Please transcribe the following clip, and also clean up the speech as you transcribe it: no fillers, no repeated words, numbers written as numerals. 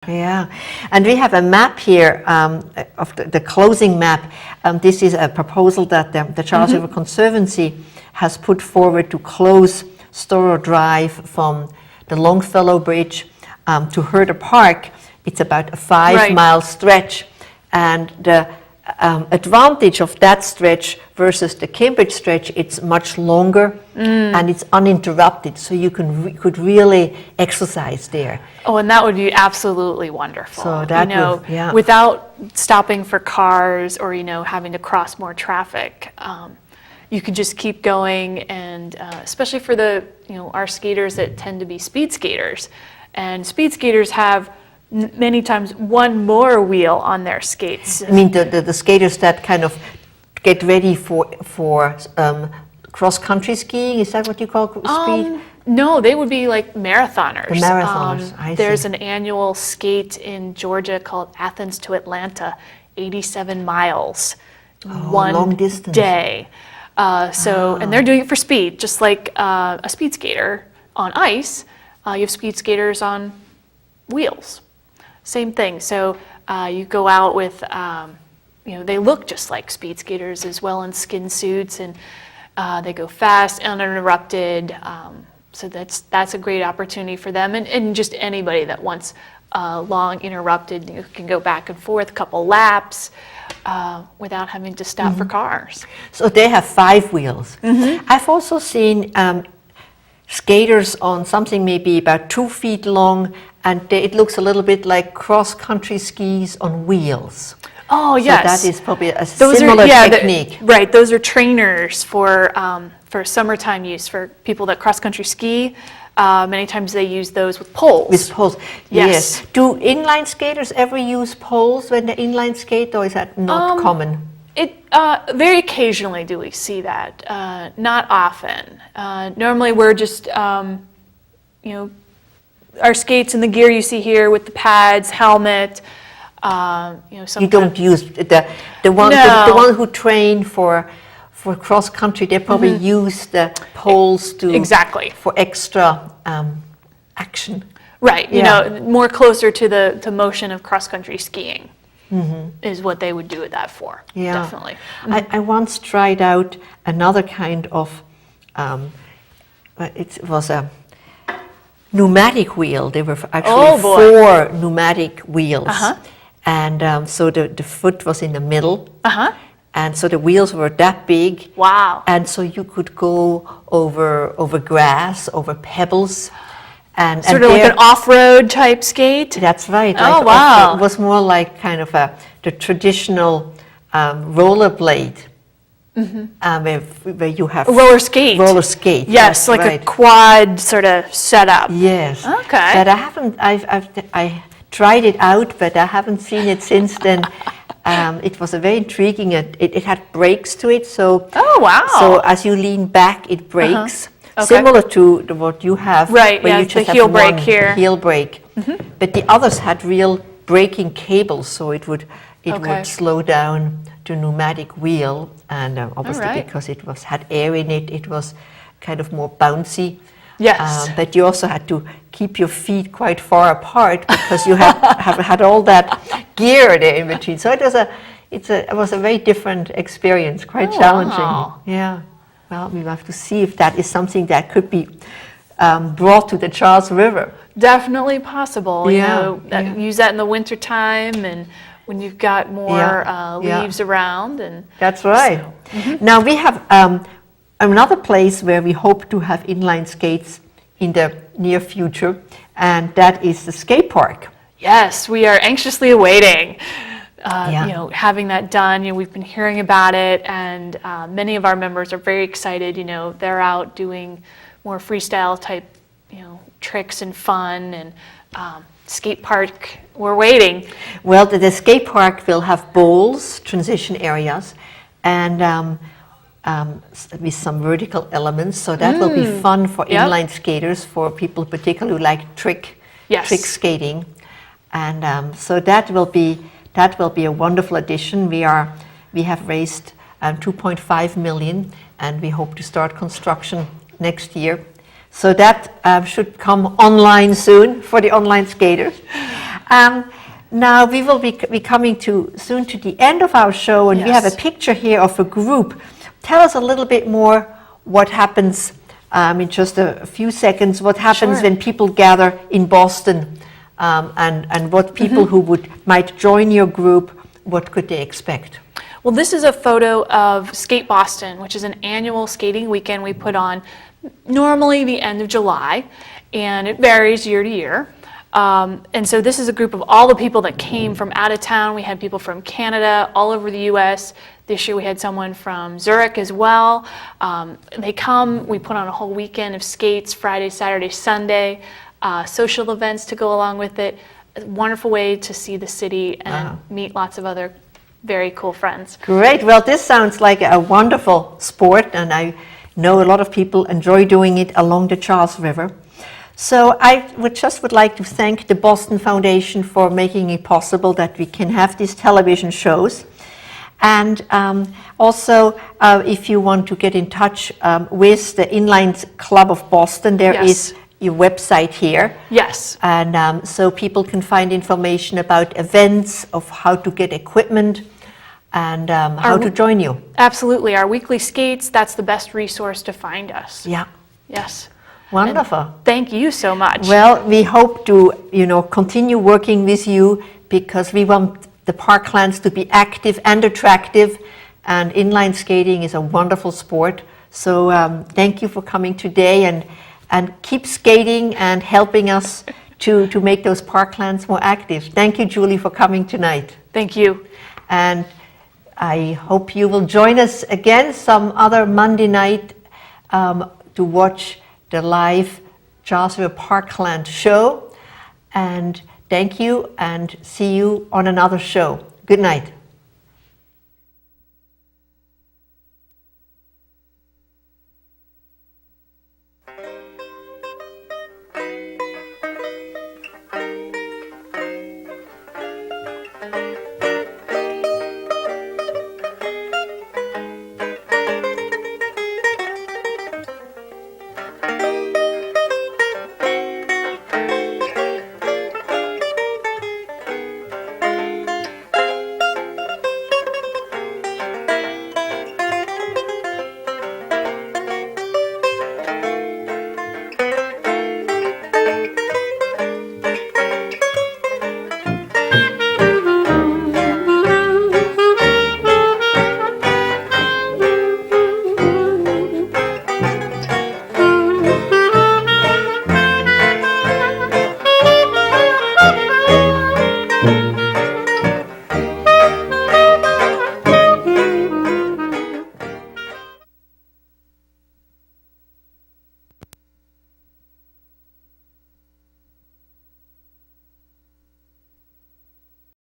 Yeah, and we have a map here of the closing map. This is a proposal that the Charles River Conservancy has put forward to close Storrow Drive from the Longfellow Bridge to Herder Park. It's about a 5-mile stretch, and the advantage of that stretch versus the Cambridge stretch, it's much longer and it's uninterrupted, so you could really exercise there. Oh, and that would be absolutely wonderful. So that without stopping for cars or having to cross more traffic, you could just keep going, and especially for the our skaters that tend to be speed skaters, and speed skaters have many times one more wheel on their skates. I mean the skaters that kind of get ready for cross-country skiing, is that what you call speed? No, they would be like marathoners. The marathoners, I see. There's an annual skate in Georgia called Athens to Atlanta, 87 miles, one long distance. Day. And they're doing it for speed, just like a speed skater on ice. You have speed skaters on wheels. Same thing. So you go out with, they look just like speed skaters as well in skin suits, and they go fast, uninterrupted. So that's a great opportunity for them, and just anybody that wants long uninterrupted, you can go back and forth, a couple laps without having to stop for cars. So they have 5 wheels. I've also seen skaters on something maybe about 2 feet long, and it looks a little bit like cross-country skis on wheels. Oh, yes. So that is probably a similar technique. Right, those are trainers for summertime use, for people that cross-country ski. Many times they use those with poles. With poles, yes. Do inline skaters ever use poles when they inline skate, or is that not common? Very occasionally do we see that, not often. Normally we're just, our skates and the gear you see here with the pads, helmet. You don't use the one who train for cross country. They probably use the poles for extra action. Right. More closer to the motion of cross country skiing. Is what they would do that for. Yeah, definitely. I once tried out another kind of. It was a pneumatic wheel. There were actually 4 pneumatic wheels, and so the foot was in the middle, and so the wheels were that big. Wow! And so you could go over grass, over pebbles. And sort of like an off-road type skate? That's right. Oh, wow. It was more like kind of the traditional rollerblade, where you have... Roller skate. Roller skate. Yes, like a quad sort of setup. Yes. Okay. But I tried it out, but I haven't seen it since then. It was a very intriguing, it had brakes to it, so... Oh, wow. So as you lean back, it brakes. Okay. Similar to what you have, right? Where Yeah, you just the have heel brake here. Heel brake, but the others had real braking cables, so it would slow down the pneumatic wheel, and obviously because it had air in it, it was kind of more bouncy. Yes. But you also had to keep your feet quite far apart because you have had all that gear there in between. So it was a very different experience, quite challenging. Wow. Yeah. Well, we have to see if that is something that could be brought to the Charles River. Definitely possible. Yeah, Use that in the winter time and when you've got more leaves around. And that's right. So, Now we have another place where we hope to have inline skates in the near future, and that is the skate park. Yes, we are anxiously awaiting. Having that done. We've been hearing about it, and many of our members are very excited. They're out doing more freestyle type, tricks and fun, and skate park. We're waiting. Well, the skate park will have bowls, transition areas, and with some vertical elements. So that will be fun for inline skaters, for people particularly who like trick skating, and so that will be a wonderful addition. We have raised 2.5 million, and we hope to start construction next year. So that should come online soon for the online skaters. Now we will be coming soon to the end of our show, and we have a Yes. picture here of a group. Tell us a little bit more what happens in just a few seconds. What happens Sure. when people gather in Boston, and what people who might join your group, what could they expect? Well, this is a photo of Skate Boston, which is an annual skating weekend we put on normally the end of July, and it varies year to year. And so this is a group of all the people that came from out of town. We had people from Canada, all over the US. This year we had someone from Zurich as well. They come, we put on a whole weekend of skates, Friday, Saturday, Sunday, social events to go along with it. A wonderful way to see the city and meet lots of other very cool friends. Great. Well, this sounds like a wonderful sport, and I know a lot of people enjoy doing it along the Charles River. So I would like to thank the Boston Foundation for making it possible that we can have these television shows. And also, if you want to get in touch with the Inline Club of Boston, there Yes. is your website here. Yes. And so people can find information about events, of how to get equipment, and how to join you. Absolutely. Our weekly skates, that's the best resource to find us. Yeah, Yes. wonderful. Thank you so much. Well, we hope to, continue working with you, because we want the Parklands to be active and attractive, and inline skating is a wonderful sport. So thank you for coming today, and keep skating and helping us to make those Parklands more active. Thank you, Julie, for coming tonight. Thank you. And I hope you will join us again some other Monday night to watch the live Charles River Parkland show. And thank you, and see you on another show. Good night. Thank you.